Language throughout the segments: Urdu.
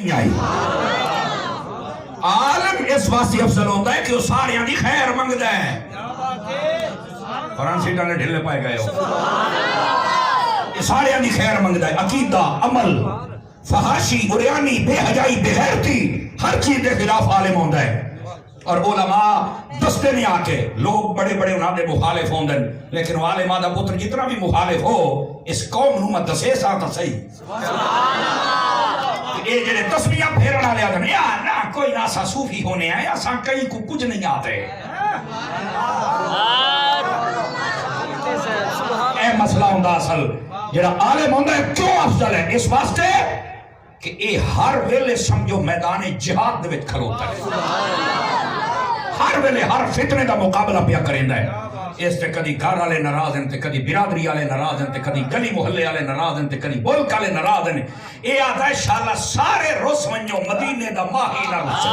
نہیں آئی. عالم اس واسطے افضل ہوتا ہے کہ وہ سارے دی خیر منگدا ہے. فرانسیٹا نے ڈھلے پائے گئے ہو, یہ سارے دی خیر منگدا ہے. عقیدہ, عمل, فحاشی, عریانی, بے حیائی, بے غیرتی, ہر چیز کے خلاف عالم ہوتا ہے. اور علماء دستے نہیں آتے, لوگ بڑے بڑے انہاں دے مخالف ہوندے, لیکن وہ عالماں دا پتر جتنا بھی مخالف ہو اس قوم نو مت دسے سا تا صحیح. اے جڑے تسبیحاں پھیرن والے آدھے یار نہ کوئی نہ سا صوفی ہونے آئے, اساں کہیں کو کچھ نہیں آتے. اے مسئلہ ہوندا اصل جڑا عالم ہوندا ہے کیوں افضل ہے؟ اس واسطے کہ اے ہر ویلے سمجھو میدان جہاد دے وچ کھڑوتا ہے, ہر ویلے ہر فتنے دا مقابلہ پیا کریندا ہے. اس تے کدی گھر والے ناراض ہیں, تے کدی برادری والے ناراض ہیں, تے کدی گلی محلے والے ناراض ہیں, تے کدی ملک والے ناراض ہیں. اے آتا ہے انشاءاللہ سارے رس ونجو مدینے دا ماہی نہ رس.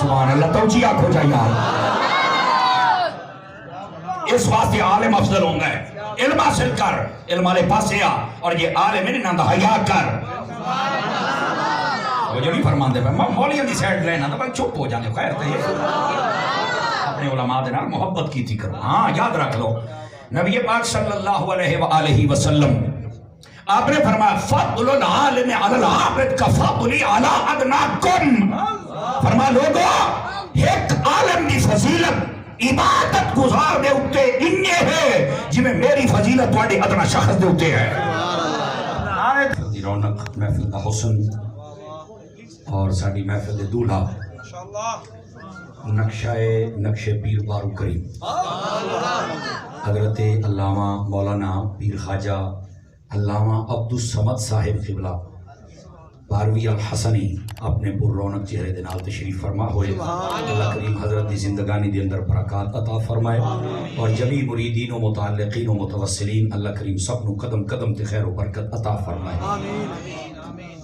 سبحان اللہ, توجیہ آنکھو جائیے. اس واسطے عالم افضل ہوندہ ہے. علم حاصل کر, علم والے پاسے آ, اور یہ عالم نہیں نہ حیا کر. وہ جو نہیں فرماندے میں مولیاں دی سائڈ لینا تو بھائی چپ ہو جانے, خیر تے اپنے علماء دے نال محبت کی تھی کرو. ہاں یاد رکھ لو, نبی پاک صلی اللہ علیہ وآلہ وسلم آپ نے فرمایا فضل العالم علی العابد کا فضلی علی ادناکم. فرمایا لوگو ایک عالم دی فضیلت عبادت گزار دے اتے انye ہے جی میں میری فضیلت واڑے ادنا شخص دے اتے ہے. رونق محفل کا حسن اور ساڑی محفل دے دولہ نقش پیر بارو کریم حضرت علامہ مولانا پیر خواجہ علامہ عبدالصمد صاحب قبلہ باروی الحسنی اپنے پر رونق چہرے دے نال تشریف فرما ہوئے. اللہ کریم حضرت دی زندگانی دے اندر برکات عطا فرمائے, اور جمی مریدین و متعلقین و متوسلین اللہ کریم سب نو قدم قدم تے خیر و برکت عطا فرمائے.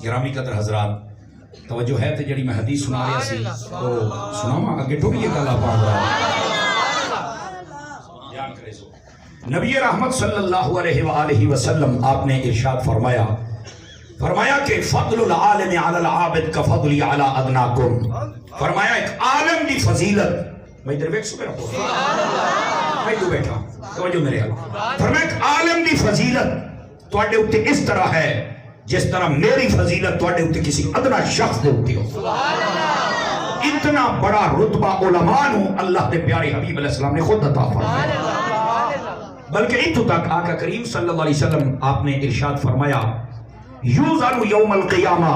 گرامی قدر حضرات, توجہ ہے تے جڑی میں حدیث سنا رہا سی تو سناواں اگے ٹوریے گلا پاؤں گا. نبی رحمت صلی اللہ علیہ وآلہ وسلم آپ نے ارشاد فرمایا کہ فضل العالم علی العابد کا فضلی علی ادناکم. فرمایا ایک عالم دی فضیلت, میں ادھر ویک سو میرا پوچھا میں تو بیٹھا توجہ میرے حال. فرمایا ایک عالم دی فضیلت توڑے اتے اس طرح ہے جس طرح میری فضیلت توڑے اتے کسی ادنا شخص دے اتے ہو. اتنا بڑا رتبہ علماء نو اللہ دے پیارے حبیب علیہ السلام نے خود عطا فرمایا. بلکہ اتو تک آقا کریم صلی اللہ علیہ وسلم آپ نے ارشاد فرمایا یوزن یوم القیامہ